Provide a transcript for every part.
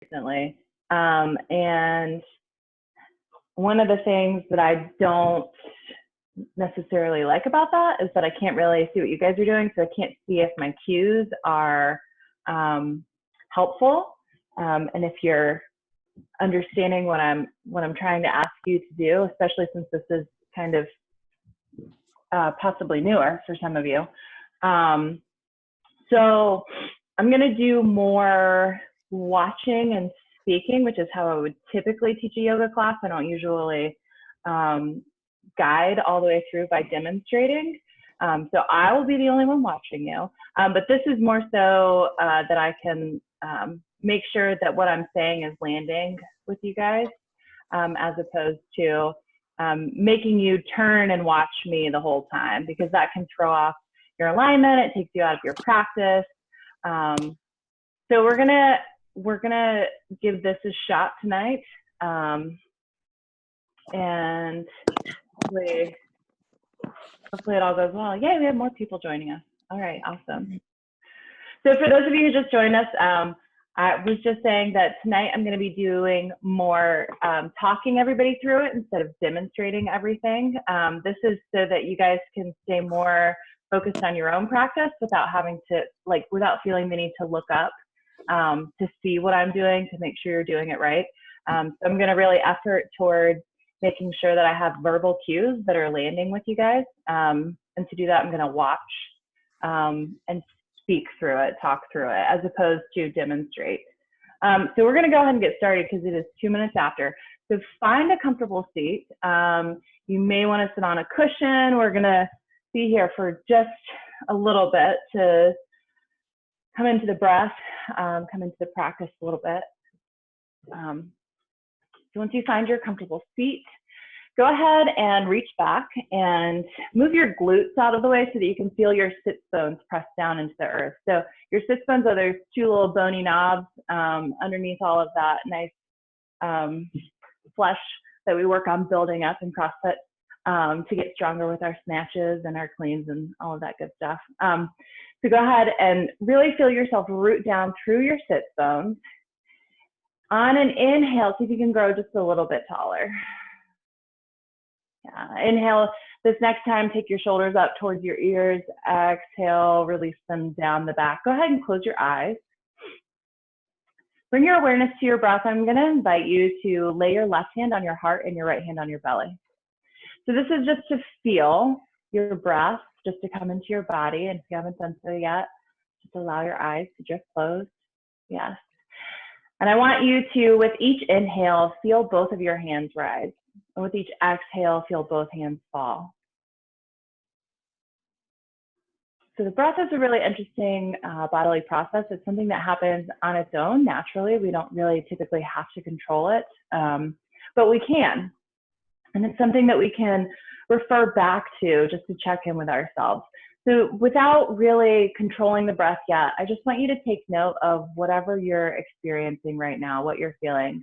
recently. And one of the things that I don't necessarily like about that is that I can't really see what you guys are doing, so I can't see if my cues are helpful, and if you're understanding what I'm trying to ask you to do, especially since this is kind of possibly newer for some of you. So I'm going to do more watching and speaking, which is how I would typically teach a yoga class. I don't usually guide all the way through by demonstrating. So I will be the only one watching you. But this is more so that I can make sure that what I'm saying is landing with you guys, as opposed to making you turn and watch me the whole time, because that can throw off your alignment. It takes you out of your practice. So we're gonna give this a shot tonight, and hopefully it all goes well. Yay, we have more people joining us. All right, awesome. So for those of you who just joined us, I was just saying that tonight I'm going to be doing more talking everybody through it instead of demonstrating everything. This is so that you guys can stay more focused on your own practice without having to, without feeling the need to look up to see what I'm doing, to make sure you're doing it right. So I'm going to really effort towards making sure that I have verbal cues that are landing with you guys. And to do that, I'm going to watch and speak through it, talk through it, as opposed to demonstrate. So we're going to go ahead and get started because it is 2 minutes after. So find a comfortable seat. You may want to sit on a cushion. We're going to be here for just a little bit to come into the breath, come into the practice a little bit. So once you find your comfortable seat, go ahead and reach back and move your glutes out of the way so that you can feel your sits bones press down into the earth. So your sits bones are those two little bony knobs underneath all of that nice flesh that we work on building up in CrossFit to get stronger with our snatches and our cleans and all of that good stuff. So go ahead and really feel yourself root down through your sits bones. On an inhale, see if you can grow just a little bit taller. Yeah. Inhale this next time, take your shoulders up towards your ears. Exhale, release them down the back. Go ahead and close your eyes. Bring your awareness to your breath. I'm going to invite you to lay your left hand on your heart and your right hand on your belly. So this is just to feel your breath, just to come into your body. And if you haven't done so yet, just allow your eyes to drift closed. Yes. And I want you to, with each inhale, feel both of your hands rise. And with each exhale, feel both hands fall. So the breath is a really interesting bodily process. It's something that happens on its own naturally. We don't really typically have to control it, but we can. And it's something that we can refer back to just to check in with ourselves. So without really controlling the breath yet, I just want you to take note of whatever you're experiencing right now, what you're feeling,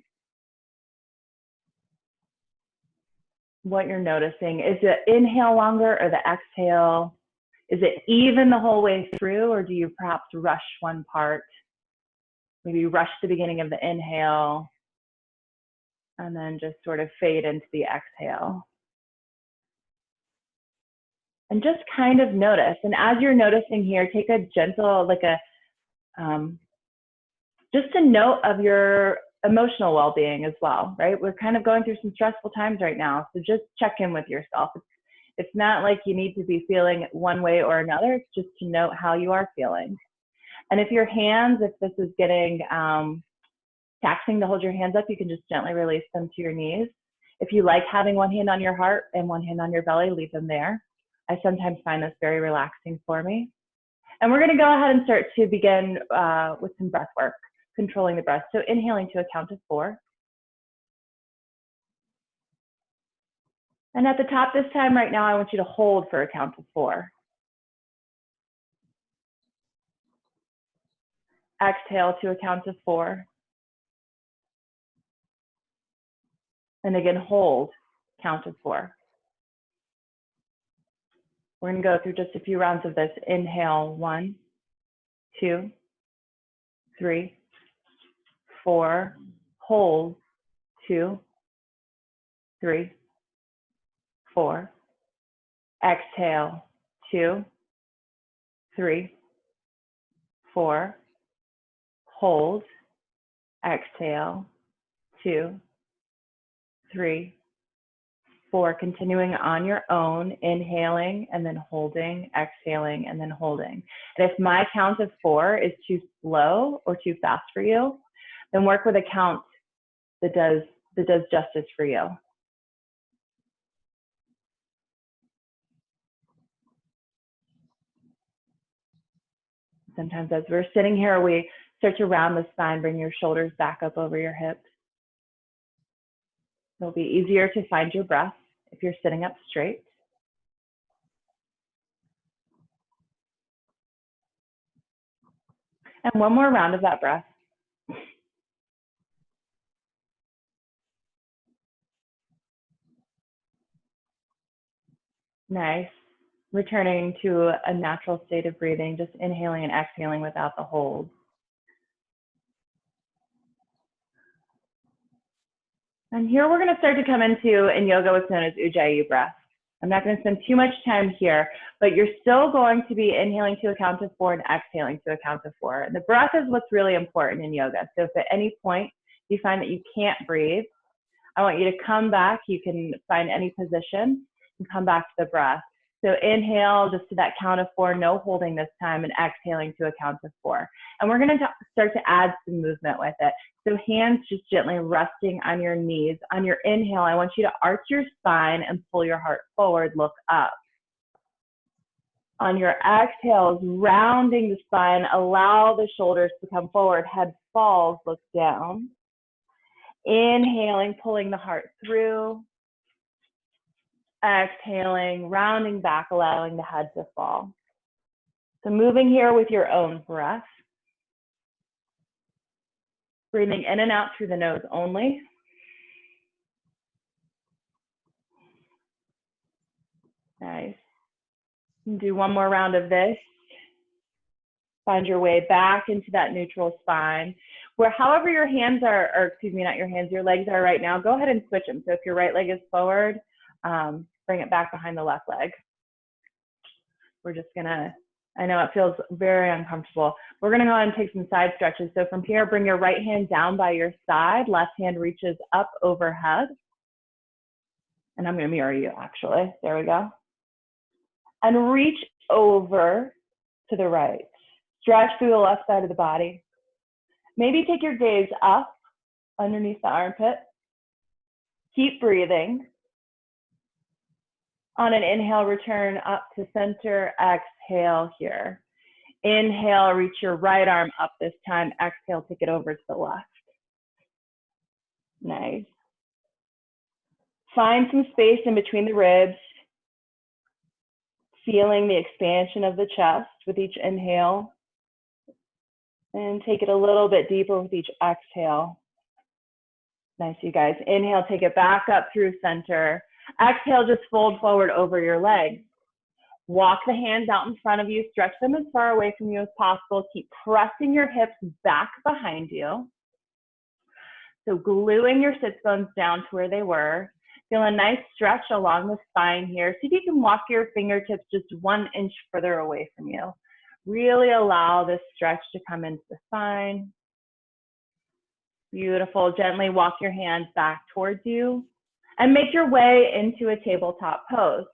what you're noticing. Is the inhale longer or the exhale? Is it even the whole way through, or do you perhaps rush one part? Maybe rush the beginning of the inhale and then just sort of fade into the exhale. And just kind of notice. And as you're noticing here, take a gentle, just a note of your emotional well-being as well, right? We're kind of going through some stressful times right now. So just check in with yourself. It's not like you need to be feeling one way or another. It's just to note how you are feeling. And if your hands, if this is getting taxing to hold your hands up, you can just gently release them to your knees. If you like having one hand on your heart and one hand on your belly, leave them there. I sometimes find this very relaxing for me. And we're going to go ahead and start to begin with some breath work, controlling the breath. So inhaling to a count of 4. And at the top this time right now, I want you to hold for a count of 4. Exhale to a count of 4. And again, hold, count of 4. We're going to go through just a few rounds of this. Inhale, 1, 2, 3, 4, hold, 2, 3, 4. Exhale, 2, 3, 4. Hold, exhale, 2, 3, 4. Continuing on your own, inhaling and then holding, exhaling and then holding. And if my count of 4 is too slow or too fast for you, then work with a count that does justice for you. Sometimes as we're sitting here, we start to round the spine, bring your shoulders back up over your hips. It'll be easier to find your breath if you're sitting up straight. And one more round of that breath. Nice. Returning to a natural state of breathing, just inhaling and exhaling without the hold. And here we're going to start to come into, in yoga, what's known as Ujjayi breath. I'm not going to spend too much time here, but you're still going to be inhaling to a count of 4 and exhaling to a count of 4. And the breath is what's really important in yoga. So if at any point you find that you can't breathe, I want you to come back. You can find any position and come back to the breath. So inhale just to that count of 4, no holding this time, and exhaling to a count of 4. And we're going to start to add some movement with it. So hands just gently resting on your knees. On your inhale, I want you to arch your spine and pull your heart forward, look up. On your exhales, rounding the spine, allow the shoulders to come forward, head falls, look down. Inhaling, pulling the heart through. Exhaling, rounding back, allowing the head to fall. So moving here with your own breath. Breathing in and out through the nose only. Nice. Do one more round of this. Find your way back into that neutral spine. Where however your hands are, or excuse me, not your hands, your legs are right now, go ahead and switch them. So if your right leg is forward, bring it back behind the left leg. We're just gonna, I know it feels very uncomfortable. We're gonna go ahead and take some side stretches. So from here, bring your right hand down by your side, left hand reaches up overhead. And I'm gonna mirror you actually, there we go. And reach over to the right. Stretch through the left side of the body. Maybe take your gaze up underneath the armpit. Keep breathing. On an inhale, return up to center. Exhale here. Inhale, reach your right arm up this time. Exhale, take it over to the left. Nice. Find some space in between the ribs. Feeling the expansion of the chest with each inhale. And take it a little bit deeper with each exhale. Nice, you guys. Inhale, take it back up through center. Exhale, just fold forward over your legs. Walk the hands out in front of you. Stretch them as far away from you as possible. Keep pressing your hips back behind you. So gluing your sits bones down to where they were. Feel a nice stretch along the spine here. See if you can walk your fingertips just 1 inch further away from you. Really allow this stretch to come into the spine. Beautiful. Gently walk your hands back towards you and make your way into a tabletop pose.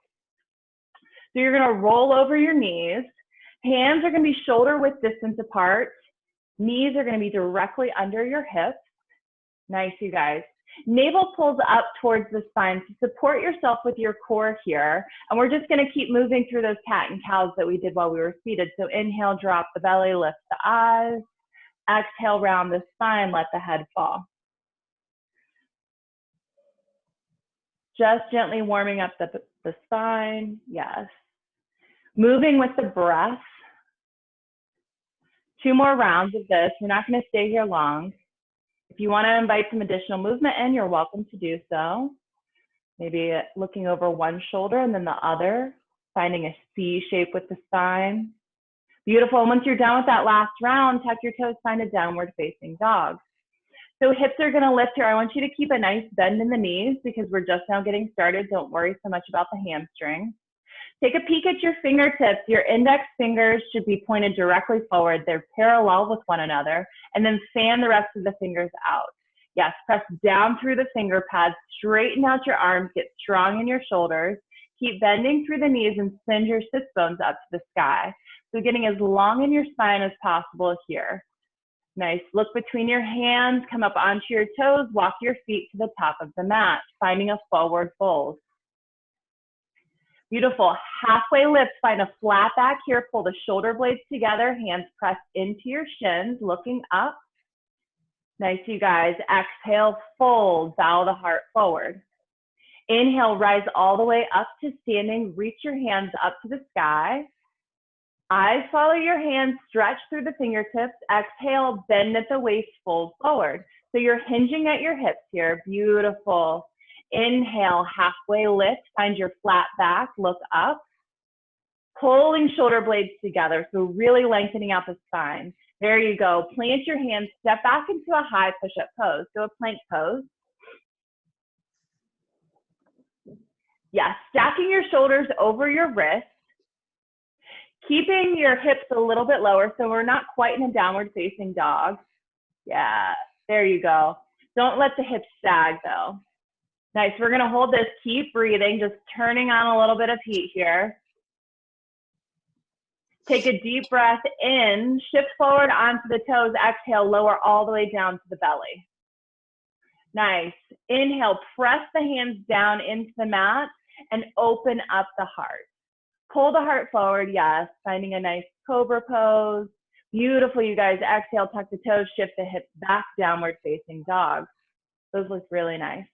So you're going to roll over your knees. Hands are going to be shoulder width distance apart. Knees are going to be directly under your hips. Nice, you guys. Navel pulls up towards the spine to support yourself with your core here. And we're just going to keep moving through those cat and cows that we did while we were seated. So inhale, drop the belly, lift the eyes. Exhale, round the spine, let the head fall. Just gently warming up the spine. Yes. Moving with the breath. 2 more rounds of this. We're not going to stay here long. If you want to invite some additional movement in, you're welcome to do so. Maybe looking over one shoulder and then the other, finding a C shape with the spine. Beautiful. And once you're done with that last round, tuck your toes, find a downward facing dog. So hips are gonna lift here. I want you to keep a nice bend in the knees because we're just now getting started. Don't worry so much about the hamstring. Take a peek at your fingertips. Your index fingers should be pointed directly forward. They're parallel with one another. And then fan the rest of the fingers out. Yes, press down through the finger pads. Straighten out your arms. Get strong in your shoulders. Keep bending through the knees and send your sits bones up to the sky. So getting as long in your spine as possible here. Nice. Look between your hands. Come up onto your toes. Walk your feet to the top of the mat, finding a forward fold. Beautiful. Halfway lift, find a flat back here. Pull the shoulder blades together, hands pressed into your shins, looking up. Nice, you guys. Exhale, fold, bow the heart forward. Inhale, rise all the way up to standing. Reach your hands up to the sky. Eyes follow your hands, stretch through the fingertips. Exhale, bend at the waist, fold forward. So you're hinging at your hips here. Beautiful. Inhale, halfway lift, find your flat back, look up. Pulling shoulder blades together, so really lengthening out the spine. There you go. Plant your hands, step back into a high push-up pose, so a plank pose. Yes, stacking your shoulders over your wrists. Keeping your hips a little bit lower, so we're not quite in a downward facing dog. Yeah, there you go. Don't let the hips sag though. Nice, we're gonna hold this, keep breathing, just turning on a little bit of heat here. Take a deep breath in, shift forward onto the toes, exhale, lower all the way down to the belly. Nice, inhale, press the hands down into the mat and open up the heart. Pull the heart forward, yes, finding a nice cobra pose. Beautiful, you guys, exhale, tuck the toes, shift the hips back, downward facing dog. Those look really nice.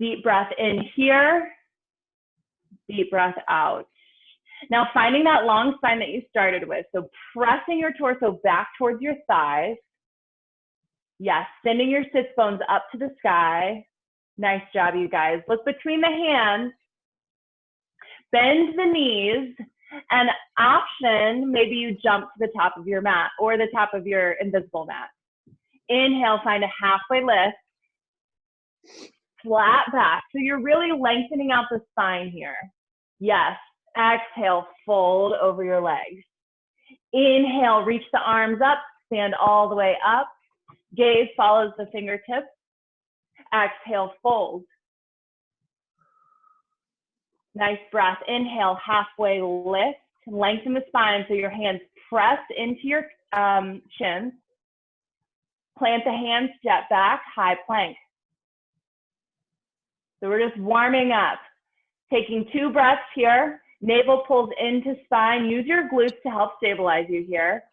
Deep breath in here, deep breath out. Now finding that long spine that you started with, so pressing your torso back towards your thighs. Yes, sending your sits bones up to the sky. Nice job, you guys. Look between the hands, bend the knees, and option, maybe you jump to the top of your mat or the top of your invisible mat. Inhale, find a halfway lift. Flat back, so you're really lengthening out the spine here. Yes, exhale, fold over your legs. Inhale, reach the arms up, stand all the way up. Gaze follows the fingertips. Exhale, fold. Nice breath. Inhale, halfway lift. Lengthen the spine so your hands press into your shins. Plant the hands, step back, high plank. So we're just warming up. Taking 2 breaths here. Navel pulls into spine. Use your glutes to help stabilize you here.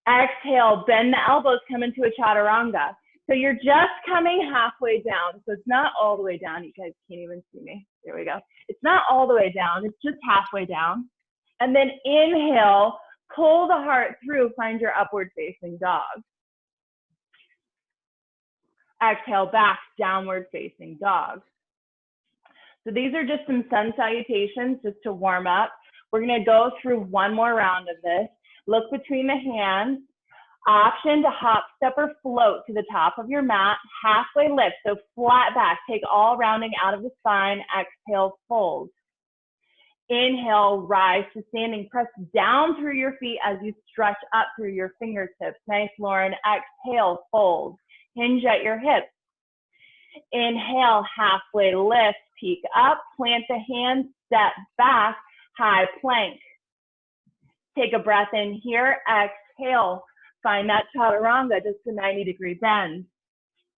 Exhale, bend the elbows, come into a chaturanga. So you're just coming halfway down. So it's not all the way down. You guys can't even see me. There we go. It's not all the way down. It's just halfway down. And then inhale, pull the heart through, find your upward facing dog. Exhale, back, downward facing dog. So these are just some sun salutations just to warm up. We're gonna go through one more round of this. Look between the hands. Option to hop, step, or float to the top of your mat. Halfway lift, so flat back. Take all rounding out of the spine. Exhale, fold. Inhale, rise to standing. Press down through your feet as you stretch up through your fingertips. Nice, Lauren. Exhale, fold. Hinge at your hips. Inhale, halfway lift, peek up, plant the hands, step back, high plank. Take a breath in here, exhale, find that chaturanga, just a 90-degree bend.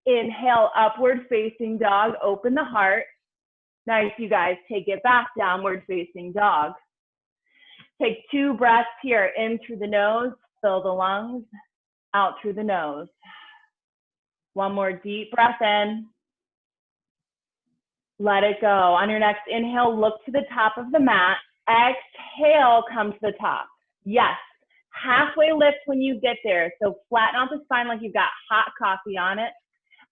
Inhale, upward facing dog, open the heart. Nice, you guys, take it back, downward facing dog. Take 2 breaths here, in through the nose, fill the lungs, out through the nose. One more deep breath in. Let it go. On your next inhale, look to the top of the mat. Exhale, come to the top. Yes, halfway lift when you get there. So flatten out the spine like you've got hot coffee on it.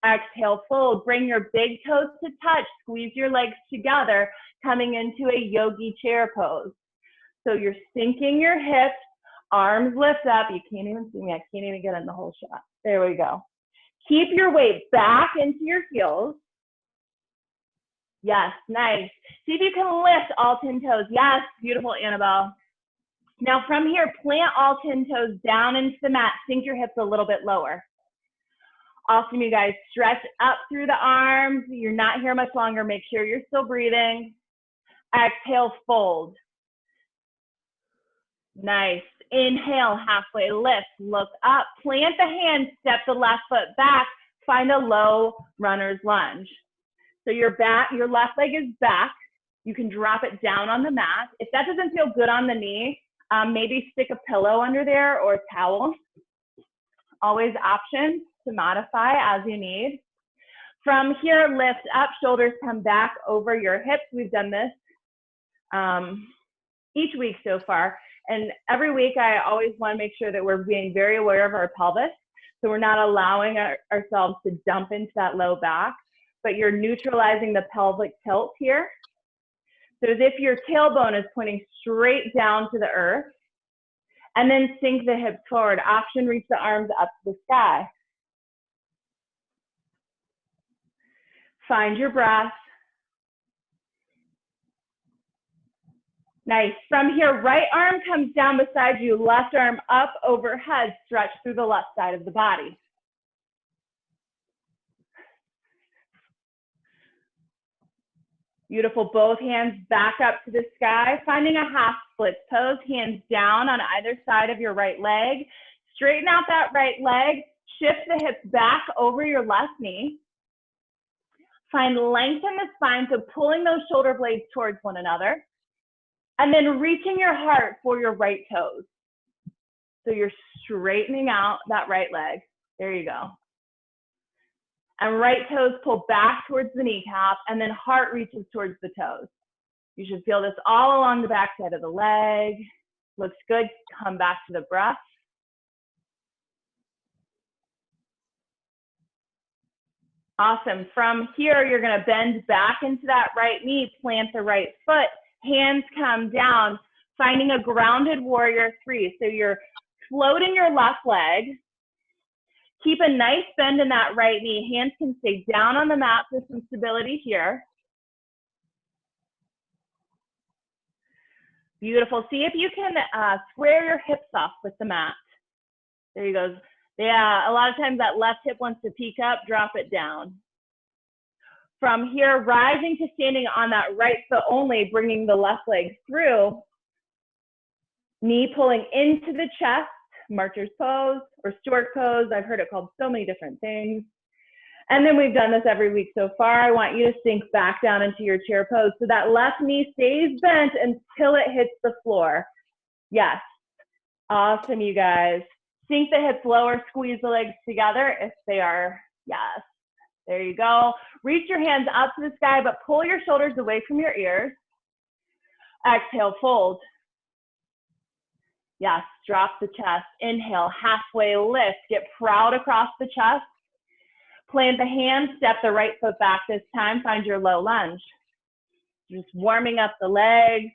Exhale, fold. Bring your big toes to touch. Squeeze your legs together, coming into a yogi chair pose. So you're sinking your hips, arms lift up. You can't even see me. I can't even get in the whole shot. There we go. Keep your weight back into your heels. Yes, nice. See if you can lift all 10 toes. Yes, beautiful, Annabelle. Now from here, plant all 10 toes down into the mat. Sink your hips a little bit lower. Awesome, you guys. Stretch up through the arms. You're not here much longer. Make sure you're still breathing. Exhale, fold. Nice. Inhale, halfway lift. Look up. Plant the hand. Step the left foot back. Find a low runner's lunge. So your left leg is back. You can drop it down on the mat. If that doesn't feel good on the knee, maybe stick a pillow under there or a towel. Always options to modify as you need. From here, lift up, shoulders come back over your hips. We've done this each week so far. And every week, I always want to make sure that we're being very aware of our pelvis. So we're not allowing ourselves to dump into that low back, but you're neutralizing the pelvic tilt here. So as if your tailbone is pointing straight down to the earth. And then sink the hips forward. Option, reach the arms up to the sky. Find your breath. Nice. From here, right arm comes down beside you, left arm up overhead, stretch through the left side of the body. Beautiful, both hands back up to the sky, finding a half split pose, hands down on either side of your right leg. Straighten out that right leg, shift the hips back over your left knee. Find length in the spine, so pulling those shoulder blades towards one another. And then reaching your heart for your right toes. So you're straightening out that right leg. There you go. And right toes pull back towards the kneecap, and then heart reaches towards the toes. You should feel this all along the back side of the leg. Looks good. Come back to the breath. Awesome. From here, you're going to bend back into that right knee, plant the right foot, hands come down, finding a grounded warrior three. So you're floating your left leg. Keep a nice bend in that right knee. Hands can stay down on the mat for some stability here. Beautiful. See if you can square your hips off with the mat. There you go. Yeah, a lot of times that left hip wants to peek up, drop it down. From here, rising to standing on that right foot only, bringing the left leg through. Knee pulling into the chest. Marcher's pose or stork pose. I've heard it called so many different things. And then we've done this every week so far. I want you to sink back down into your chair pose so that left knee stays bent until it hits the floor. Yes. Awesome, you guys. Sink the hips lower, squeeze the legs together if they are, yes. There you go. Reach your hands up to the sky, but pull your shoulders away from your ears. Exhale, fold. Yes, drop the chest. Inhale, halfway lift. Get proud across the chest. Plant the hands, step the right foot back this time. Find your low lunge. Just warming up the legs.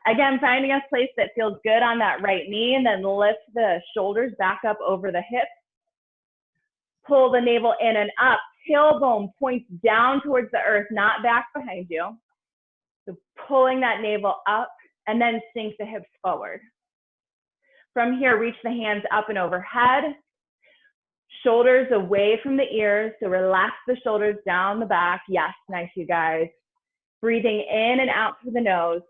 Again, finding a place that feels good on that right knee, and then lift the shoulders back up over the hips. Pull the navel in and up. Tailbone points down towards the earth, not back behind you. So pulling that navel up. And then sink the hips forward. From here, reach the hands up and overhead. Shoulders away from the ears, so relax the shoulders down the back. Yes, nice, you guys. Breathing in and out through the nose.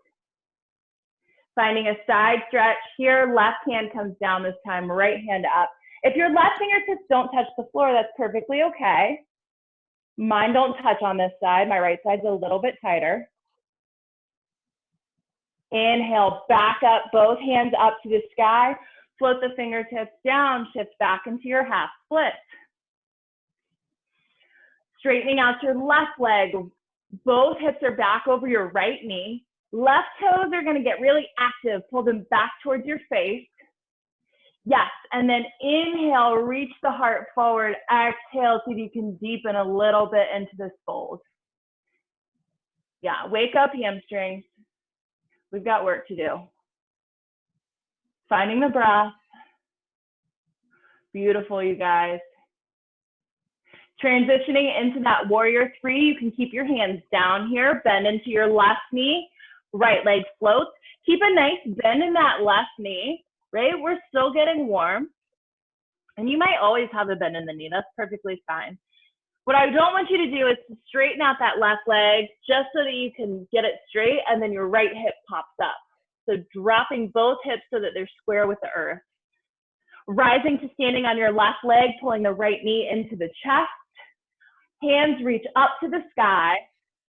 Finding a side stretch here. Left hand comes down this time, right hand up. If your left fingertips don't touch the floor, that's perfectly okay. Mine don't touch on this side. My right side's a little bit tighter. Inhale, back up, both hands up to the sky. Float the fingertips down, shift back into your half split. Straightening out your left leg. Both hips are back over your right knee. Left toes are going to get really active. Pull them back towards your face. Yes, and then inhale, reach the heart forward. Exhale, see if you can deepen a little bit into this fold. Yeah, wake up, hamstrings. We've got work to do. Finding the breath. Beautiful, you guys. Transitioning into that warrior three, you can keep your hands down here, bend into your left knee, right leg floats. Keep a nice bend in that left knee, right? We're still getting warm. And you might always have a bend in the knee. That's perfectly fine. What I don't want you to do is to straighten out that left leg just so that you can get it straight, and then your right hip pops up. So dropping both hips so that they're square with the earth. Rising to standing on your left leg, pulling the right knee into the chest. Hands reach up to the sky.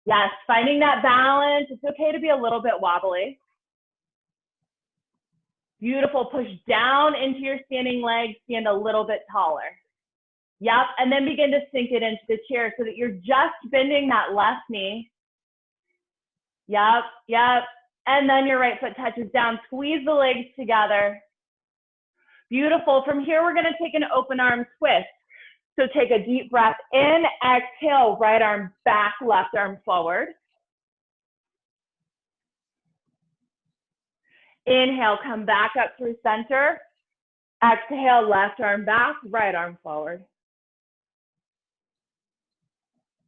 Yes, finding that balance. It's okay to be a little bit wobbly. Beautiful. Push down into your standing leg, stand a little bit taller. Yep, and then begin to sink it into the chair so that you're just bending that left knee. Yep, yep. And then your right foot touches down. Squeeze the legs together. Beautiful. From here, we're going to take an open arm twist. So take a deep breath in, exhale, right arm back, left arm forward. Inhale, come back up through center. Exhale, left arm back, right arm forward.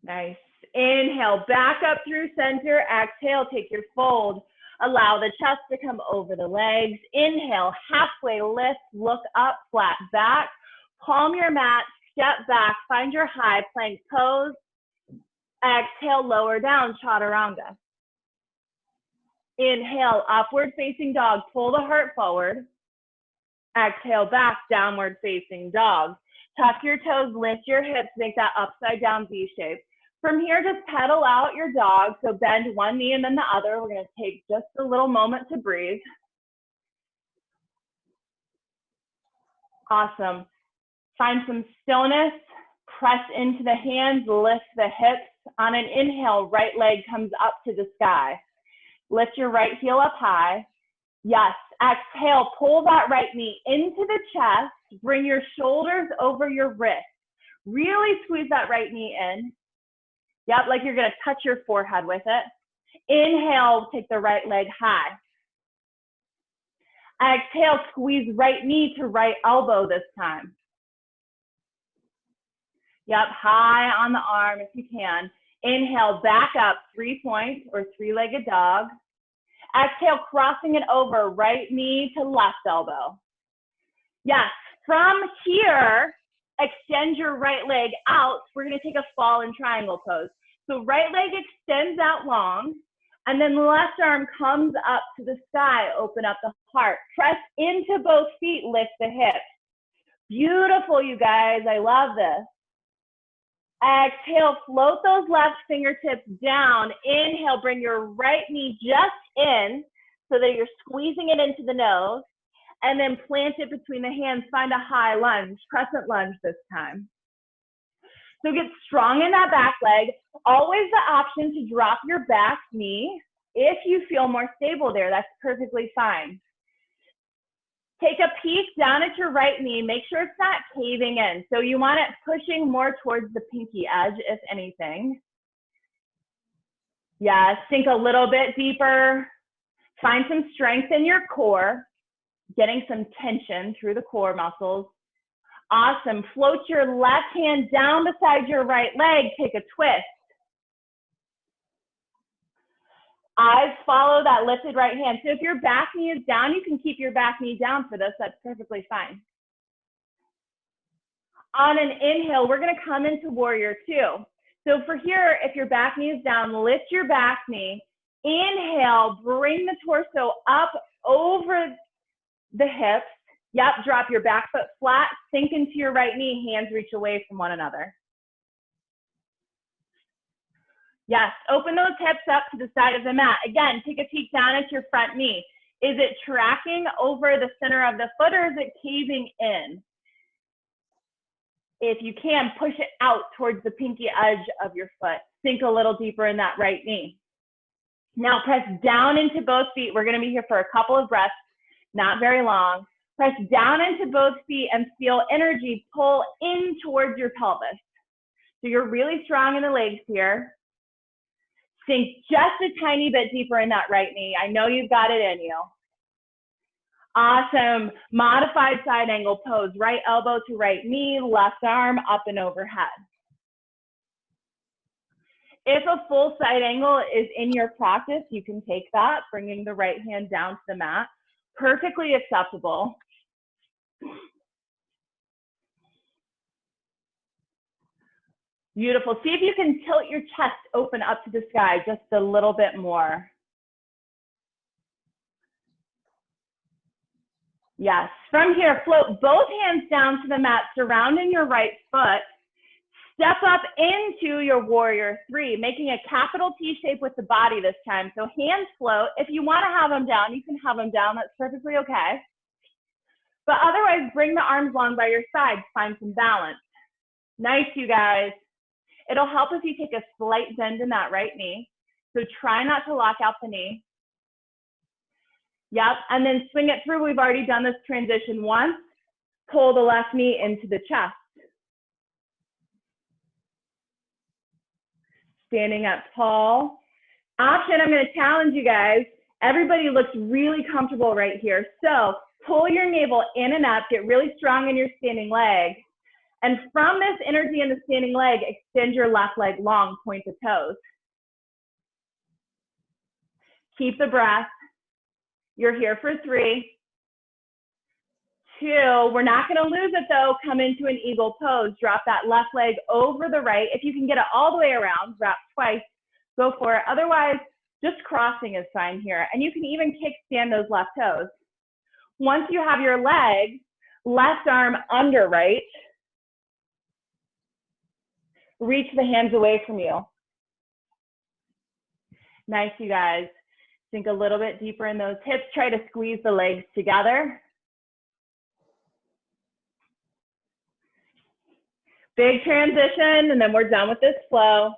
Nice. Inhale, back up through center. Exhale, take your fold. Allow the chest to come over the legs. Inhale, halfway lift, look up, flat back. Palm your mat, step back, find your high plank pose. Exhale, lower down, chaturanga. Inhale, upward facing dog, pull the heart forward. Exhale, back, downward facing dog. Tuck your toes, lift your hips, make that upside down V shape. From here, just pedal out your dog. So bend one knee and then the other. We're going to take just a little moment to breathe. Awesome. Find some stillness. Press into the hands, lift the hips. On an inhale, right leg comes up to the sky. Lift your right heel up high. Yes. Exhale, pull that right knee into the chest. Bring your shoulders over your wrist. Really squeeze that right knee in. Yep, like you're going to touch your forehead with it. Inhale, take the right leg high. Exhale, squeeze right knee to right elbow this time. Yep, high on the arm if you can. Inhale, back up, 3-point or three-legged dog. Exhale, crossing it over, right knee to left elbow. Yes, from here, extend your right leg out. We're going to take a fall in triangle pose. So right leg extends out long, and then left arm comes up to the sky. Open up the heart. Press into both feet. Lift the hips. Beautiful, you guys. I love this. Exhale, float those left fingertips down. Inhale, bring your right knee just in so that you're squeezing it into the nose. And then plant it between the hands. Find a high lunge, crescent lunge this time. So get strong in that back leg. Always the option to drop your back knee if you feel more stable there. That's perfectly fine. Take a peek down at your right knee. Make sure it's not caving in. So you want it pushing more towards the pinky edge, if anything. Yeah, sink a little bit deeper. Find some strength in your core. Getting some tension through the core muscles. Awesome. Float your left hand down beside your right leg. Take a twist. Eyes follow that lifted right hand. So if your back knee is down, you can keep your back knee down for this. That's perfectly fine. On an inhale, we're going to come into warrior two. So for here, if your back knee is down, lift your back knee. Inhale, bring the torso up over the hips. Yep, drop your back foot flat, sink into your right knee, hands reach away from one another. Yes, open those hips up to the side of the mat. Again, take a peek down at your front knee. Is it tracking over the center of the foot or is it caving in? If you can, push it out towards the pinky edge of your foot. Sink a little deeper in that right knee. Now press down into both feet. We're going to be here for a couple of breaths, not very long. Press down into both feet and feel energy pull in towards your pelvis. So you're really strong in the legs here. Sink just a tiny bit deeper in that right knee. I know you've got it in you. Awesome. Modified side angle pose. Right elbow to right knee, left arm up and overhead. If a full side angle is in your practice, you can take that, bringing the right hand down to the mat. Perfectly acceptable. Beautiful. See if you can tilt your chest open up to the sky just a little bit more. Yes. From here, float both hands down to the mat, surrounding your right foot. Step up into your warrior three, making a capital T shape with the body this time. So hands float. If you want to have them down, you can have them down. That's perfectly okay. But otherwise, bring the arms long by your side. Find some balance. Nice, you guys. It'll help if you take a slight bend in that right knee. So try not to lock out the knee. Yep, and then swing it through. We've already done this transition once. Pull the left knee into the chest. Standing up tall. Option, I'm going to challenge you guys. Everybody looks really comfortable right here. So pull your navel in and up, get really strong in your standing leg. And from this energy in the standing leg, extend your left leg long, point the toes. Keep the breath. You're here for 3, 2. We're not going to lose it though. Come into an eagle pose. Drop that left leg over the right. If you can get it all the way around, wrap twice, go for it. Otherwise, just crossing is fine here. And you can even kickstand those left toes. Once you have your leg, left arm under right, reach the hands away from you. Nice, you guys. Sink a little bit deeper in those hips. Try to squeeze the legs together. Big transition, and then we're done with this flow.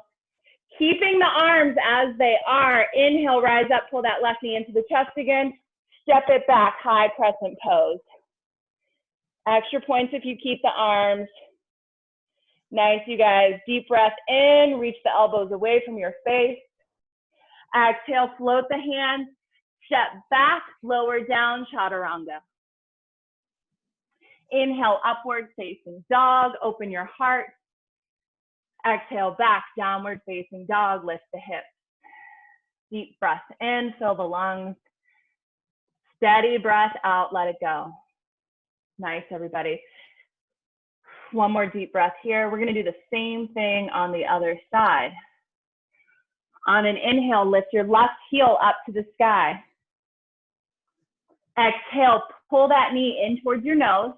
Keeping the arms as they are. Inhale, rise up, pull that left knee into the chest again. Step it back, high crescent pose. Extra points if you keep the arms. Nice, you guys. Deep breath in, reach the elbows away from your face. Exhale, float the hands, step back, lower down, chaturanga. Inhale, upward facing dog, open your heart. Exhale, back, downward facing dog, lift the hips. Deep breath in, fill the lungs. Steady breath out, let it go. Nice, everybody. One more deep breath here. We're gonna do the same thing on the other side. On an inhale, lift your left heel up to the sky. Exhale, pull that knee in towards your nose.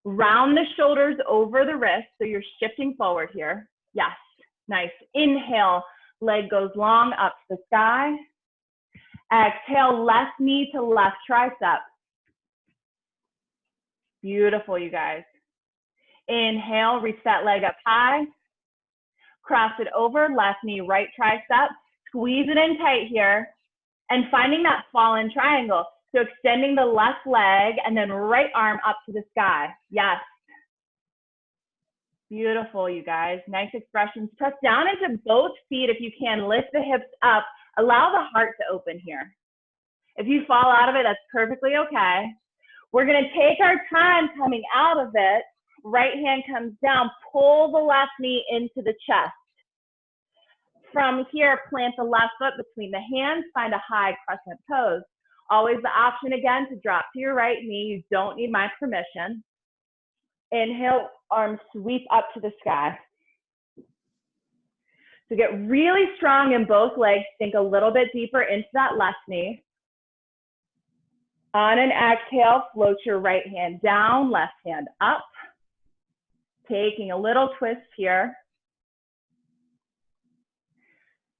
Round the shoulders over the wrist, so you're shifting forward here. Yes, nice. Inhale, leg goes long up to the sky. Exhale, left knee to left tricep. Beautiful, you guys. Inhale, reach that leg up high. Cross it over, left knee, right tricep. Squeeze it in tight here. And finding that fallen triangle. So extending the left leg and then right arm up to the sky. Yes. Beautiful, you guys. Nice expressions. Press down into both feet if you can. Lift the hips up. Allow the heart to open here. If you fall out of it, that's perfectly okay. We're going to take our time coming out of it. Right hand comes down. Pull the left knee into the chest. From here, plant the left foot between the hands. Find a high crescent pose. Always the option again to drop to your right knee. You don't need my permission. Inhale, arms sweep up to the sky. So get really strong in both legs. Sink a little bit deeper into that left knee. On an exhale, float your right hand down, left hand up. Taking a little twist here.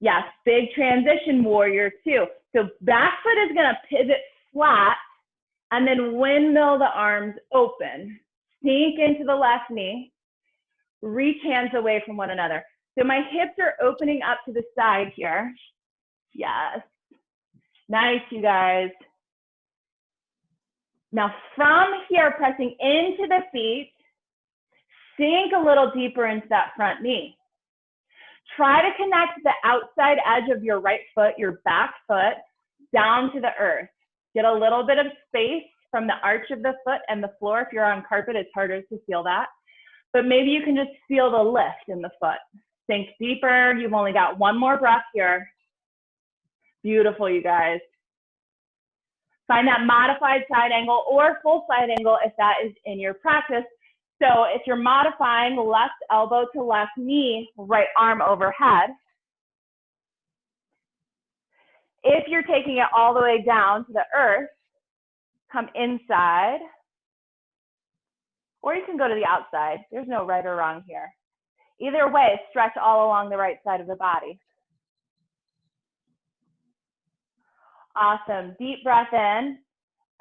Yes, big transition, warrior two. So back foot is gonna pivot flat and then windmill the arms open. Sink into the left knee. Reach hands away from one another. So my hips are opening up to the side here. Yes. Nice, you guys. Now from here, pressing into the feet, sink a little deeper into that front knee. Try to connect the outside edge of your right foot, your back foot, down to the earth. Get a little bit of space from the arch of the foot and the floor. If you're on carpet, it's harder to feel that. But maybe you can just feel the lift in the foot. Sink deeper. You've only got one more breath here. Beautiful, you guys. Find that modified side angle or full side angle if that is in your practice. So if you're modifying left elbow to left knee, right arm overhead. If you're taking it all the way down to the earth, come inside. Or you can go to the outside. There's no right or wrong here. Either way, stretch all along the right side of the body. Awesome. Deep breath in.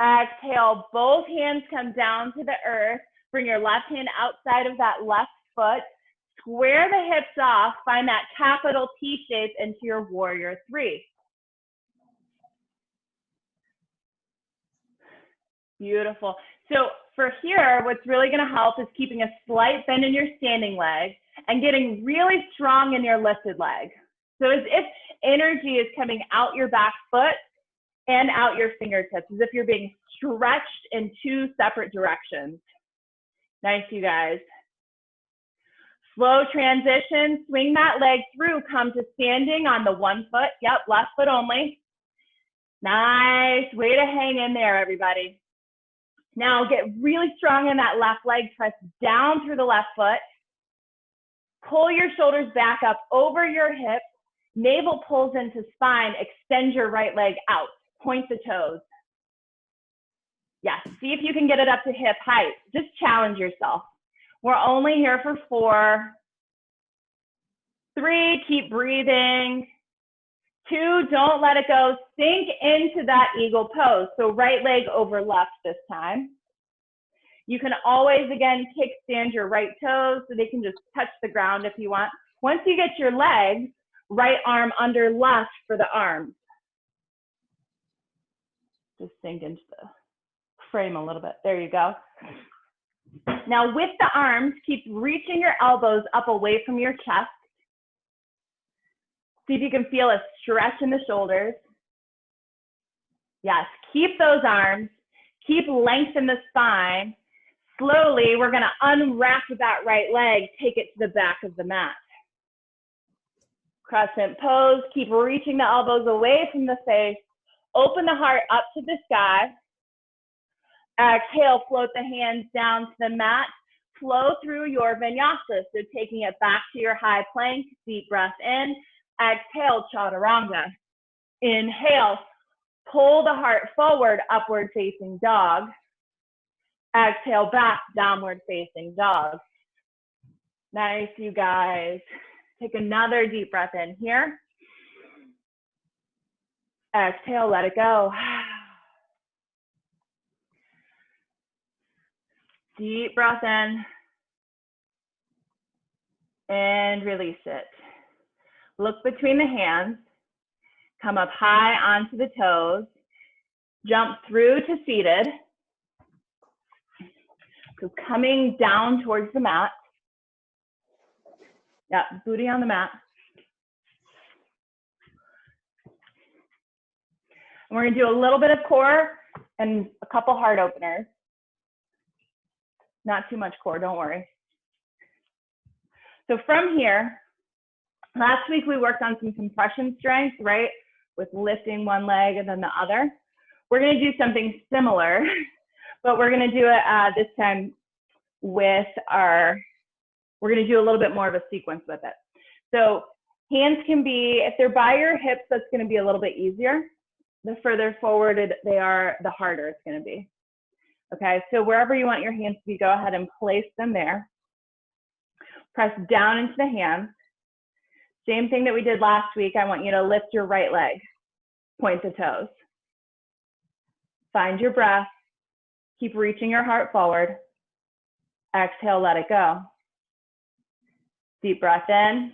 Exhale. Both hands come down to the earth. Bring your left hand outside of that left foot. Square the hips off. Find that capital T shape into your warrior three. Beautiful. So for here, what's really going to help is keeping a slight bend in your standing leg and getting really strong in your lifted leg. So as if energy is coming out your back foot and out your fingertips, as if you're being stretched in two separate directions. Nice, you guys. Slow transition, swing that leg through, come to standing on the one foot. Yep, left foot only. Nice, way to hang in there, everybody. Now get really strong in that left leg, press down through the left foot. Pull your shoulders back up over your hips. Navel pulls into spine, extend your right leg out. Point the toes. Yes, see if you can get it up to hip height. Just challenge yourself. We're only here for 4. 3, keep breathing. 2, don't let it go. Sink into that eagle pose. So right leg over left this time. You can always, again, kickstand your right toes so they can just touch the ground if you want. Once you get your legs, right arm under left for the arms. Just sink into the frame a little bit. There you go. Now with the arms, keep reaching your elbows up away from your chest. See if you can feel a stretch in the shoulders. Yes, keep those arms. Keep length in the spine. Slowly, we're going to unwrap that right leg, take it to the back of the mat. Crescent pose. Keep reaching the elbows away from the face. Open the heart up to the sky. Exhale, float the hands down to the mat. Flow through your vinyasa. So taking it back to your high plank. Deep breath in. Exhale, chaturanga. Inhale, pull the heart forward, upward facing dog. Exhale, back, downward facing dog. Nice, you guys. Take another deep breath in here. Exhale, let it go. Deep breath in. And release it. Look between the hands. Come up high onto the toes. Jump through to seated. So coming down towards the mat. Yeah, booty on the mat. And we're going to do a little bit of core and a couple heart openers. Not too much core, don't worry. So from here, last week we worked on some compression strength, right? With lifting one leg and then the other. We're going to do something similar, but we're going to do it this time with we're going to do a little bit more of a sequence with it. So hands can be, if they're by your hips, that's going to be a little bit easier. The further forward they are, the harder it's going to be. Okay, so wherever you want your hands to be, go ahead and place them there. Press down into the hands. Same thing that we did last week. I want you to lift your right leg. Point the toes. Find your breath. Keep reaching your heart forward. Exhale, let it go. Deep breath in.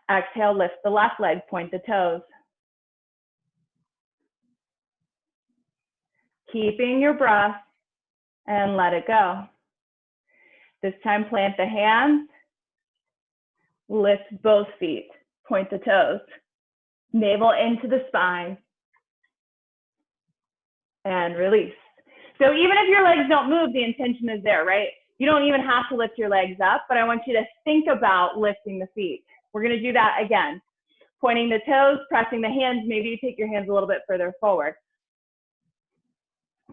Exhale, lift the left leg, point the toes. Keeping your breath and let it go. This time, plant the hands. Lift both feet, point the toes. Navel into the spine. and release. So even if your legs don't move, the intention is there, right? You don't even have to lift your legs up, but I want you to think about lifting the feet. We're gonna do that again. Pointing the toes, pressing the hands, maybe you take your hands a little bit further forward.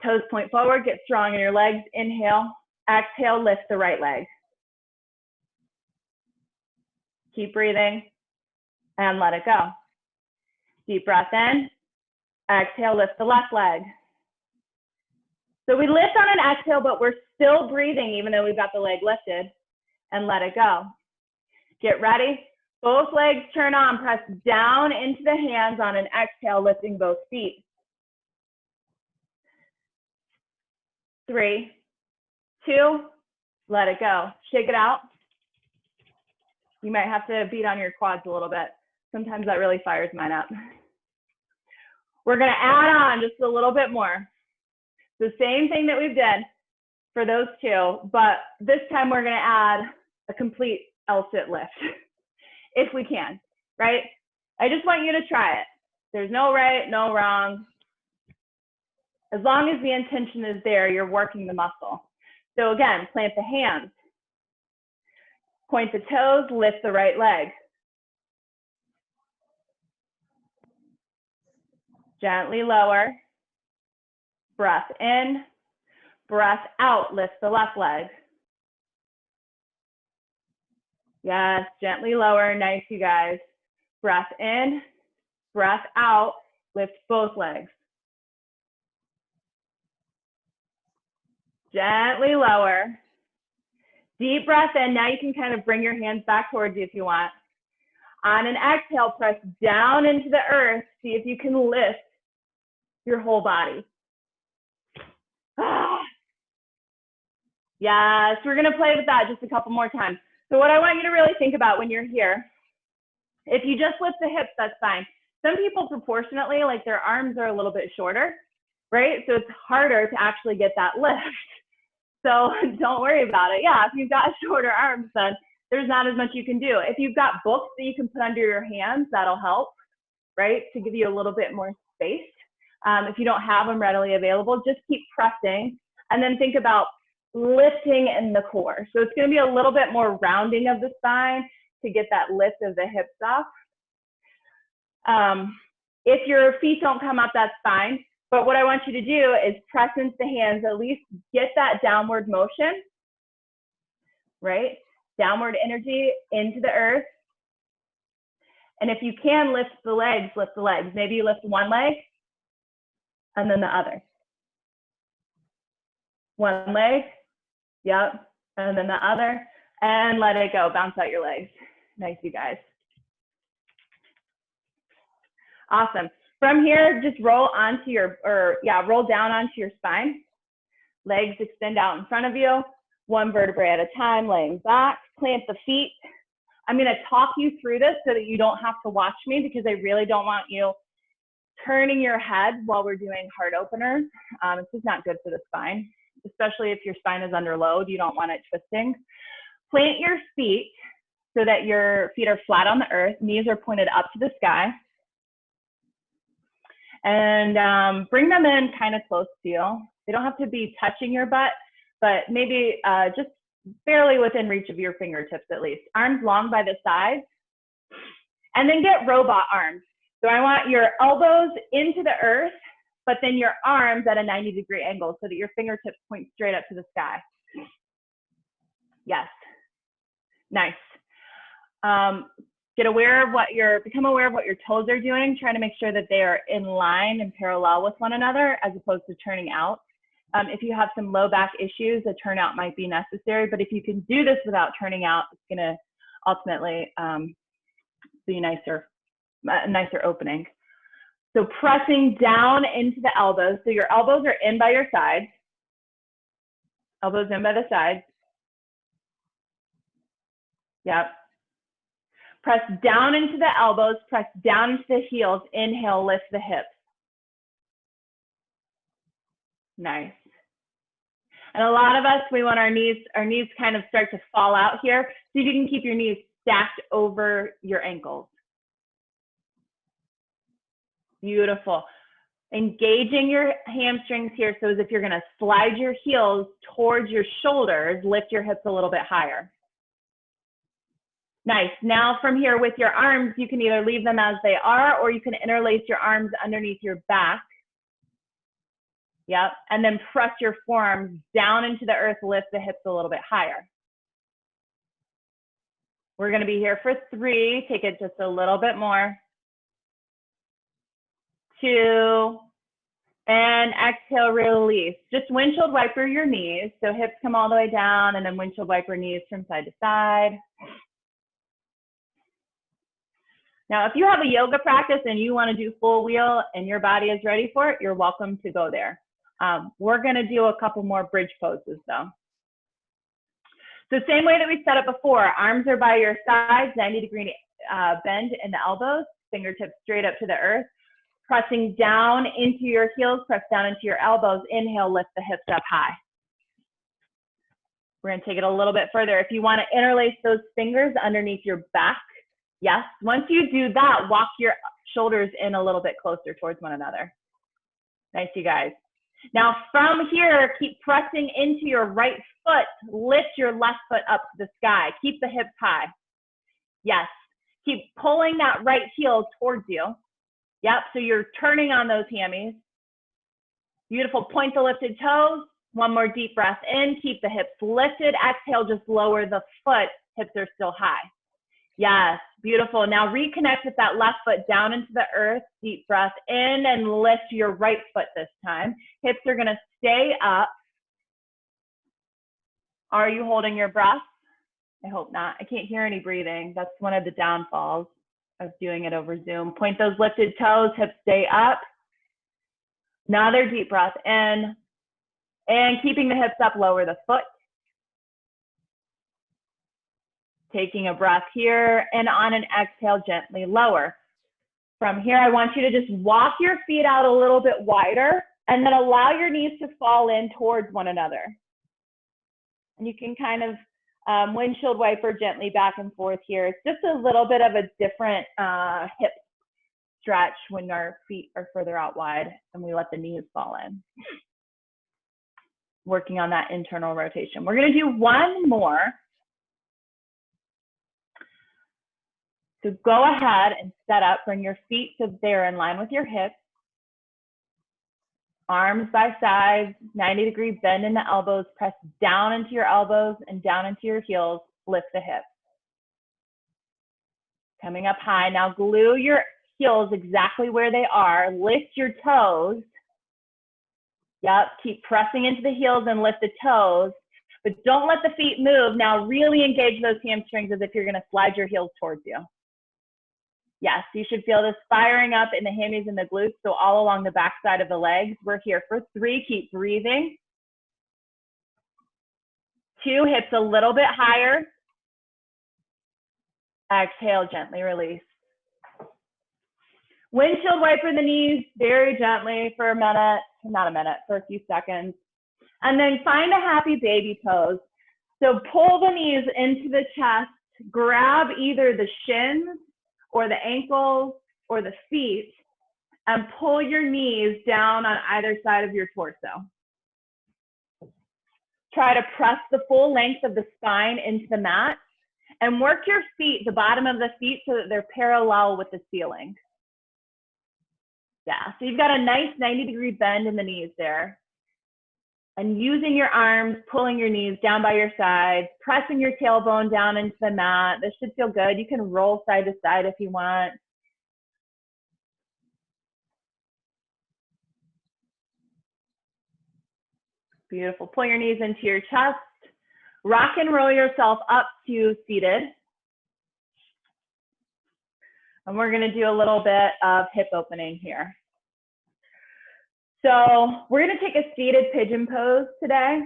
Toes point forward, get strong in your legs, inhale, exhale, lift the right leg. Keep breathing and let it go. Deep breath in, exhale, lift the left leg. So we lift on an exhale, but we're still breathing even though we've got the leg lifted, and let it go. Get ready. Both legs turn on, press down into the hands on an exhale, lifting both feet. 3, 2, let it go. Shake it out. You might have to beat on your quads a little bit. Sometimes that really fires mine up. We're gonna add on just a little bit more. The same thing that we've done for those two, but this time we're gonna add a complete L-sit lift, if we can, right? I just want you to try it. There's no right, no wrong. As long as the intention is there, you're working the muscle. So again, plant the hands, point the toes, lift the right leg. Gently lower, breath in, breath out, lift the left leg. Yes, gently lower, nice you guys. Breath in, breath out, lift both legs. Gently lower. Deep breath in. Now you can kind of bring your hands back towards you if you want. On an exhale, press down into the earth. See if you can lift your whole body. Yes, we're going to play with that just a couple more times. So what I want you to really think about when you're here, if you just lift the hips, that's fine. Some people proportionately, like their arms are a little bit shorter, right? So it's harder to actually get that lift. So don't worry about it. Yeah, if you've got shorter arms, then there's not as much you can do. If you've got books that you can put under your hands, that'll help, right? To give you a little bit more space. If you don't have them readily available, just keep pressing and then think about lifting in the core. So it's going to be a little bit more rounding of the spine to get that lift of the hips off. If your feet don't come up, that's fine. But what I want you to do is press into the hands, at least get that downward motion, right? Downward energy into the earth. And if you can lift the legs, lift the legs. Maybe you lift one leg and then the other. One leg, yep, and then the other, and let it go. Bounce out your legs. Nice, you guys. Awesome. From here, just roll onto your, roll down onto your spine. Legs extend out in front of you, one vertebrae at a time, laying back. Plant the feet. I'm going to talk you through this so that you don't have to watch me, because I really don't want you turning your head while we're doing heart openers. It's just not good for the spine, especially if your spine is under load. You don't want it twisting. Plant your feet so that your feet are flat on the earth. Knees are pointed up to the sky. And bring them in kind of close to you. They don't have to be touching your butt, but maybe just barely within reach of your fingertips at least. Arms long by the sides. And then get robot arms. So I want your elbows into the earth, but then your arms at a 90-degree angle so that your fingertips point straight up to the sky. Yes. Nice. Become aware of what your toes are doing, trying to make sure that they are in line and parallel with one another as opposed to turning out. If you have some low back issues, a turnout might be necessary, but if you can do this without turning out, it's gonna ultimately be a nicer opening. So pressing down into the elbows. So your elbows are in by your sides. Elbows in by the sides. Yep. Press down into the elbows, press down into the heels. Inhale, lift the hips. Nice. And a lot of us, we want our knees kind of start to fall out here. So you can keep your knees stacked over your ankles. Beautiful. Engaging your hamstrings here, so as if you're gonna slide your heels towards your shoulders, lift your hips a little bit higher. Nice. Now from here with your arms, you can either leave them as they are, or you can interlace your arms underneath your back. Yep. And then press your forearms down into the earth, lift the hips a little bit higher. We're going to be here for 3. Take it just a little bit more. 2. And exhale, release. Just windshield wiper your knees. So hips come all the way down, and then windshield wiper knees from side to side. Now, if you have a yoga practice and you want to do full wheel and your body is ready for it, you're welcome to go there. We're going to do a couple more bridge poses though. So same way that we set it before, arms are by your sides, 90-degree bend in the elbows, fingertips straight up to the earth, pressing down into your heels, press down into your elbows, inhale, lift the hips up high. We're going to take it a little bit further. If you want to interlace those fingers underneath your back, yes. Once you do that, walk your shoulders in a little bit closer towards one another. Nice, you guys. Now from here, keep pressing into your right foot. Lift your left foot up to the sky. Keep the hips high. Yes. Keep pulling that right heel towards you. Yep. So you're turning on those hammies. Beautiful. Point the lifted toes. One more deep breath in. Keep the hips lifted. Exhale, just lower the foot. Hips are still high. Yes, beautiful. Now reconnect with that left foot down into the earth. Deep breath in and lift your right foot this time. Hips are going to stay up. Are you holding your breath? I hope not. I can't hear any breathing. That's one of the downfalls of doing it over Zoom. Point those lifted toes, hips stay up. Another deep breath in. And keeping the hips up, lower the foot. Taking a breath here, and on an exhale, gently lower. From here, I want you to just walk your feet out a little bit wider, and then allow your knees to fall in towards one another. And you can kind of windshield wiper gently back and forth here. It's just a little bit of a different hip stretch when our feet are further out wide and we let the knees fall in. Working on that internal rotation. We're going to do one more. So go ahead and set up, bring your feet so they're in line with your hips. Arms by sides, 90-degree bend in the elbows, press down into your elbows and down into your heels, lift the hips. Coming up high, now glue your heels exactly where they are, lift your toes. Yep, keep pressing into the heels and lift the toes, but don't let the feet move. Now really engage those hamstrings as if you're gonna slide your heels towards you. Yes, you should feel this firing up in the hammies and the glutes, so all along the back side of the legs. We're here for 3, keep breathing. 2, hips a little bit higher. Exhale, gently release. Windshield wiper the knees very gently for a minute, not a minute, for a few seconds. And then find a happy baby pose. So pull the knees into the chest, grab either the shins or the ankles or the feet, and pull your knees down on either side of your torso. Try to press the full length of the spine into the mat and work your feet, the bottom of the feet, so that they're parallel with the ceiling. Yeah, so you've got a nice 90-degree bend in the knees there. And using your arms, pulling your knees down by your sides, pressing your tailbone down into the mat. This should feel good. You can roll side to side if you want. Beautiful. Pull your knees into your chest. Rock and roll yourself up to seated. And we're going to do a little bit of hip opening here. So we're going to take a seated pigeon pose today.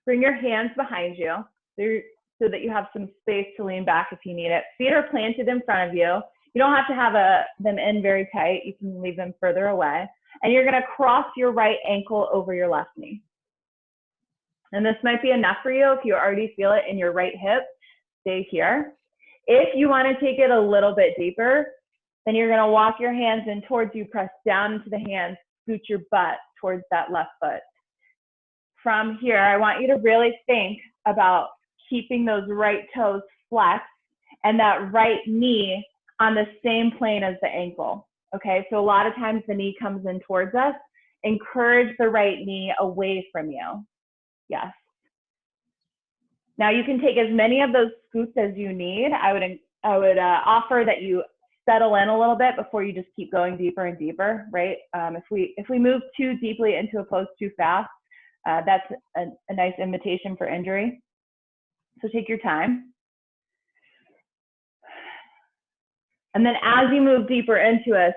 Bring your hands behind you so that you have some space to lean back if you need it. Feet are planted in front of you. You don't have to have them in very tight. You can leave them further away. And you're going to cross your right ankle over your left knee. And this might be enough for you if you already feel it in your right hip. Stay here. If you want to take it a little bit deeper, Then you're gonna walk your hands in towards you, press down into the hands, scoot your butt towards that left foot. From here, I want you to really think about keeping those right toes flexed and that right knee on the same plane as the ankle. Okay, so a lot of times the knee comes in towards us. Encourage the right knee away from you. Yes. Now you can take as many of those scoots as you need. I would offer that you settle in a little bit before you just keep going deeper and deeper, right? If we move too deeply into a pose too fast, that's a nice invitation for injury. So take your time. And then as you move deeper into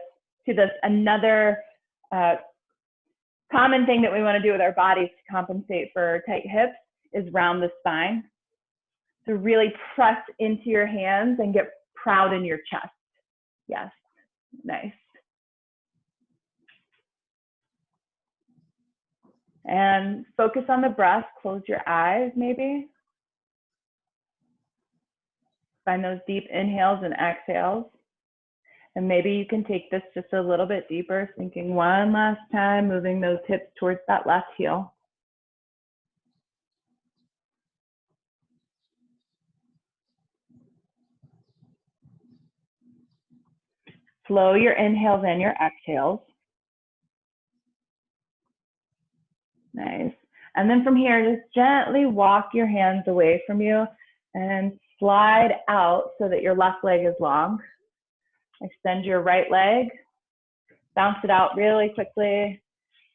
this, another common thing that we want to do with our bodies to compensate for tight hips is round the spine. So really press into your hands and get proud in your chest. Yes, nice. And focus on the breath, close your eyes maybe. Find those deep inhales and exhales. And maybe you can take this just a little bit deeper, thinking one last time, moving those hips towards that left heel. Slow your inhales and your exhales. Nice. And then from here, just gently walk your hands away from you and slide out so that your left leg is long. Extend your right leg, bounce it out really quickly,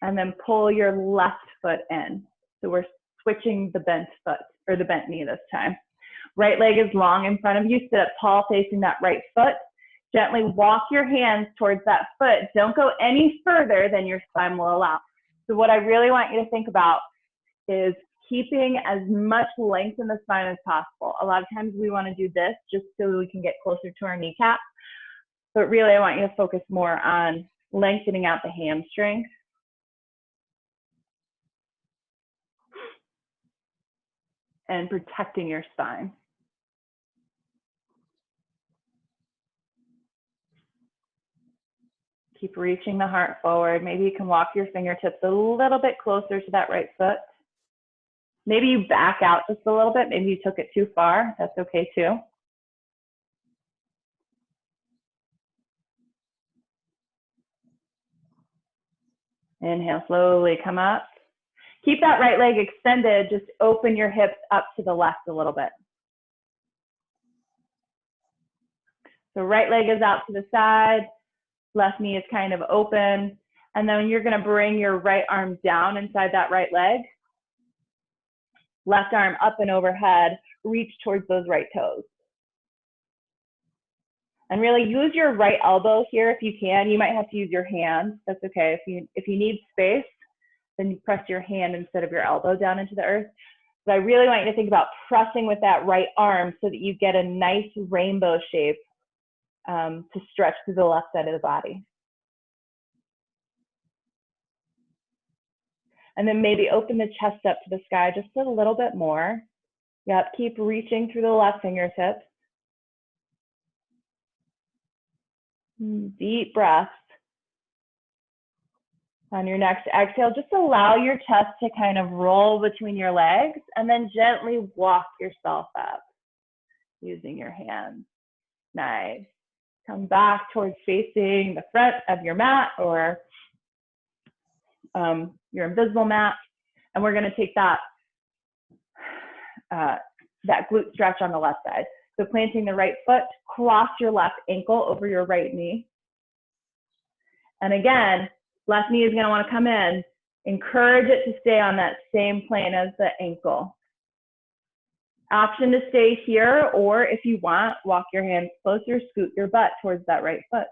and then pull your left foot in. So we're switching the bent foot, or the bent knee this time. Right leg is long in front of you, sit up tall facing that right foot. Gently walk your hands towards that foot. Don't go any further than your spine will allow. So what I really want you to think about is keeping as much length in the spine as possible. A lot of times we want to do this just so we can get closer to our kneecap. But really, I want you to focus more on lengthening out the hamstring. And protecting your spine. Keep reaching the heart forward. Maybe you can walk your fingertips a little bit closer to that right foot. Maybe you back out just a little bit. Maybe you took it too far. That's okay too. Inhale, slowly come up. Keep that right leg extended. Just open your hips up to the left a little bit. So right leg is out to the side. Left knee is kind of open. And then you're going to bring your right arm down inside that right leg. Left arm up and overhead. Reach towards those right toes. And really use your right elbow here if you can. You might have to use your hand. That's okay. If you need space, then you press your hand instead of your elbow down into the earth. But I really want you to think about pressing with that right arm so that you get a nice rainbow shape to stretch to the left side of the body. And then maybe open the chest up to the sky just a little bit more. Yep, keep reaching through the left fingertips. Deep breath. On your next exhale, just allow your chest to kind of roll between your legs and then gently walk yourself up using your hands. Nice. Come back towards facing the front of your mat or your invisible mat. And we're going to take that glute stretch on the left side. So planting the right foot, cross your left ankle over your right knee. And again, left knee is going to want to come in. Encourage it to stay on that same plane as the ankle. Option to stay here, or if you want, walk your hands closer, scoot your butt towards that right foot.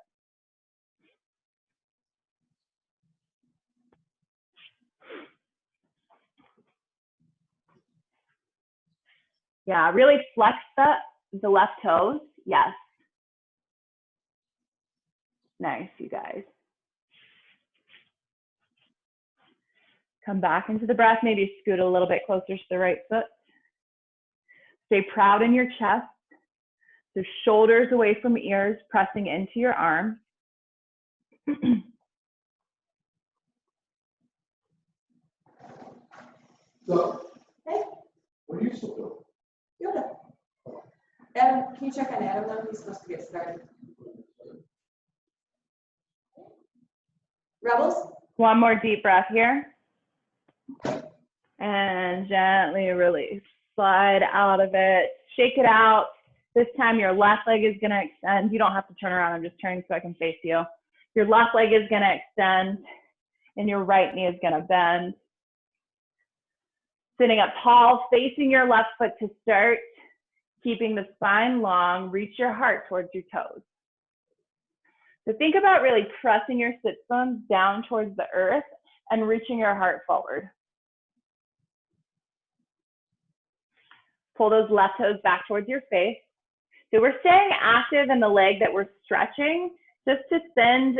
Yeah, really flex the left toes. Yes. Nice, you guys. Come back into the breath, maybe scoot a little bit closer to the right foot. Stay proud in your chest. So shoulders away from ears, pressing into your arms. So, Hey, what are you still doing? yoga. Adam, can you check on Adam though? He's supposed to get started. Rebels? One more deep breath here. And gently release. Slide out of it. Shake it out. This time your left leg is going to extend. You don't have to turn around. I'm just turning so I can face you. Your left leg is going to extend and your right knee is going to bend. Sitting up tall, facing your left foot to start. Keeping the spine long. Reach your heart towards your toes. So think about really pressing your sit bones down towards the earth and reaching your heart forward. Pull those left toes back towards your face. So we're staying active in the leg that we're stretching, just to send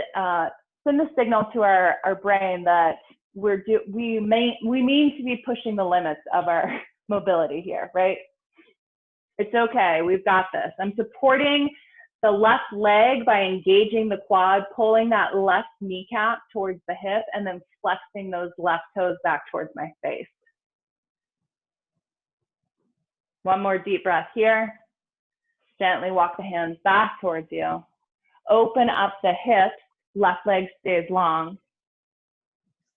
the signal to our brain that we mean to be pushing the limits of our mobility here, right? It's okay, we've got this. I'm supporting the left leg by engaging the quad, pulling that left kneecap towards the hip, and then flexing those left toes back towards my face. One more deep breath here. Gently walk the hands back towards you. Open up the hips, left leg stays long.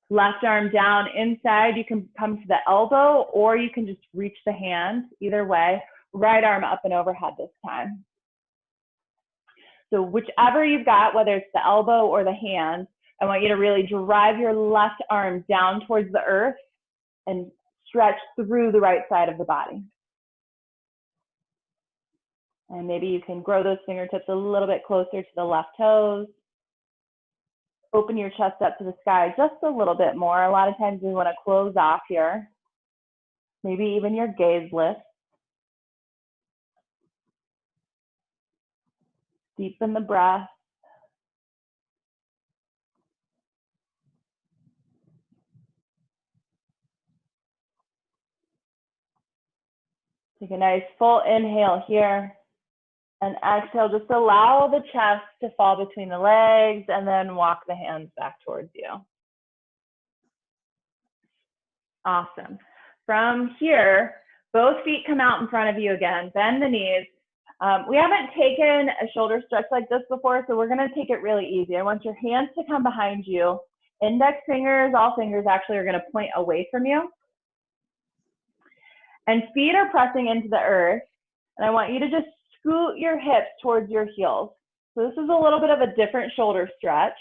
Left arm down inside, you can come to the elbow or you can just reach the hand, either way. Right arm up and overhead this time. So whichever you've got, whether it's the elbow or the hand, I want you to really drive your left arm down towards the earth and stretch through the right side of the body. And maybe you can grow those fingertips a little bit closer to the left toes. Open your chest up to the sky just a little bit more. A lot of times we want to close off here. Maybe even your gaze lifts. Deepen the breath. Take a nice full inhale here. And exhale, just allow the chest to fall between the legs and then walk the hands back towards you. Awesome. From here, both feet come out in front of you again. Bend the knees. We haven't taken a shoulder stretch like this before, so we're going to take it really easy. I want your hands to come behind you. Index fingers, all fingers actually are going to point away from you. And feet are pressing into the earth. And I want you to just scoot your hips towards your heels. So this is a little bit of a different shoulder stretch.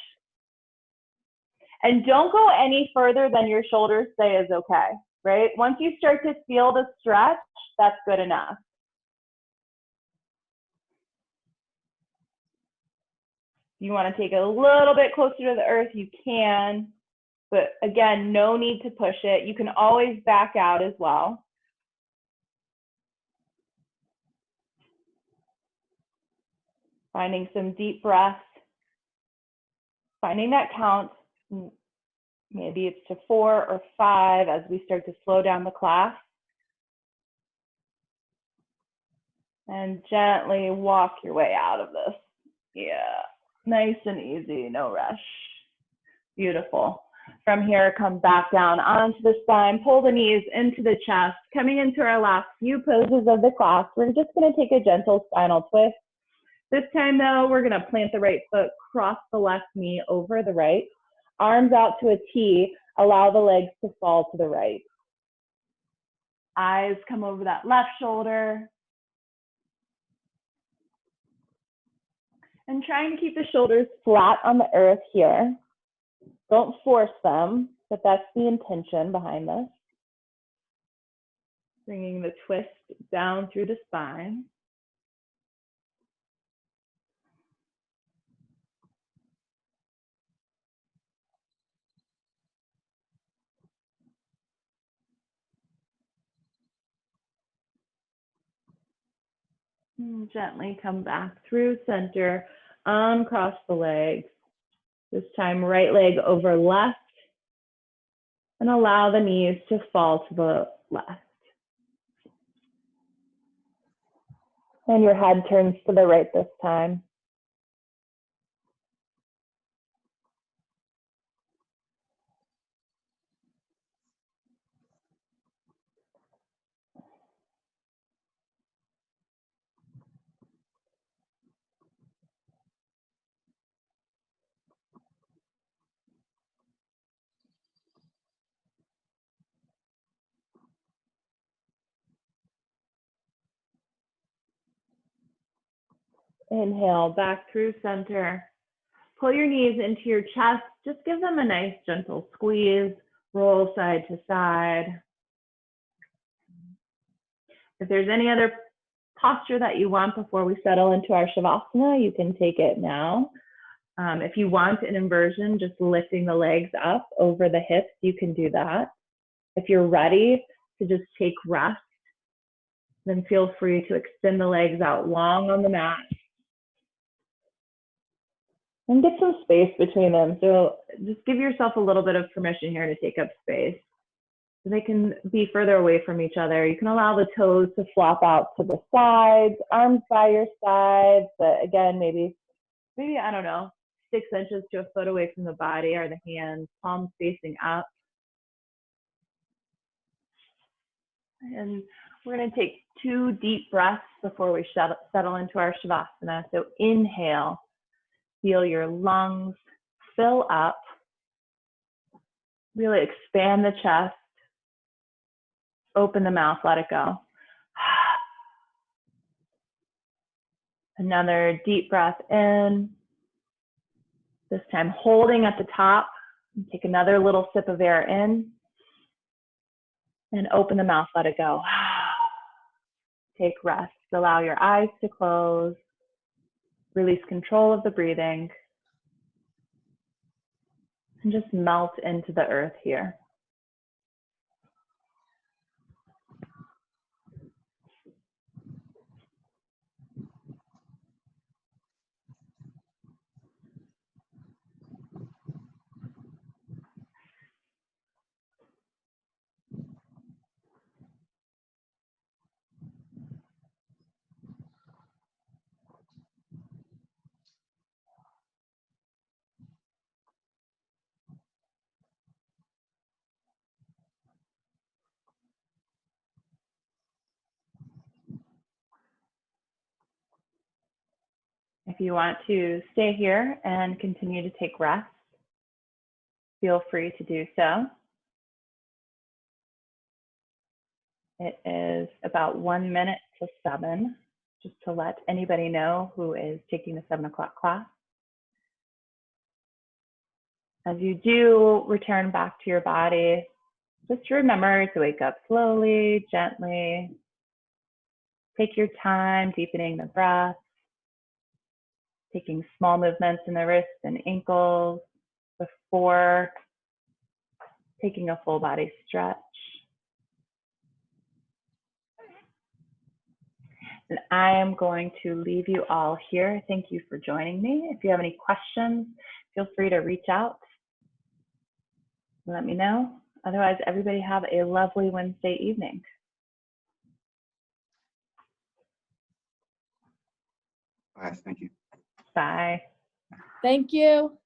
And don't go any further than your shoulders say is okay, right? Once you start to feel the stretch, that's good enough. If you want to take it a little bit closer to the earth, you can. But again, no need to push it. You can always back out as well. Finding some deep breaths. Finding that count. Maybe it's to 4 or 5 as we start to slow down the class. And gently walk your way out of this. Yeah, nice and easy, no rush. Beautiful. From here, come back down onto the spine, pull the knees into the chest. Coming into our last few poses of the class, we're just going to take a gentle spinal twist. This time though, we're going to plant the right foot, cross the left knee over the right, arms out to a T, allow the legs to fall to the right. Eyes come over that left shoulder. And trying to keep the shoulders flat on the earth here. Don't force them, but that's the intention behind this. Bringing the twist down through the spine. And gently come back through center, uncross the legs. This time, right leg over left, and allow the knees to fall to the left. And your head turns to the right this time. Inhale, back through center. Pull your knees into your chest. Just give them a nice gentle squeeze. Roll side to side. If there's any other posture that you want before we settle into our Shavasana, you can take it now. If you want an inversion, just lifting the legs up over the hips, you can do that. If you're ready to just take rest, then feel free to extend the legs out long on the mat. And get some space between them. So just give yourself a little bit of permission here to take up space. So they can be further away from each other. You can allow the toes to flop out to the sides, arms by your sides, but again, maybe, I don't know, 6 inches to a foot away from the body are the hands, palms facing up. And we're gonna take 2 deep breaths before we settle into our Shavasana. So inhale, feel your lungs fill up, really expand the chest, open the mouth, let it go. Another deep breath in, this time holding at the top. Take another little sip of air in, and open the mouth, let it go. Take rest, allow your eyes to close, release control of the breathing, and just melt into the earth here. If you want to stay here and continue to take rest, feel free to do so. It is about 1 minute to 7, just to let anybody know who is taking the 7 o'clock class. As you do return back to your body, just remember to wake up slowly, gently. Take your time, deepening the breath, taking small movements in the wrists and ankles before taking a full body stretch. And I am going to leave you all here. Thank you for joining me. If you have any questions, feel free to reach out. Let me know. Otherwise, everybody have a lovely Wednesday evening. Bye, thank you. Bye. Thank you.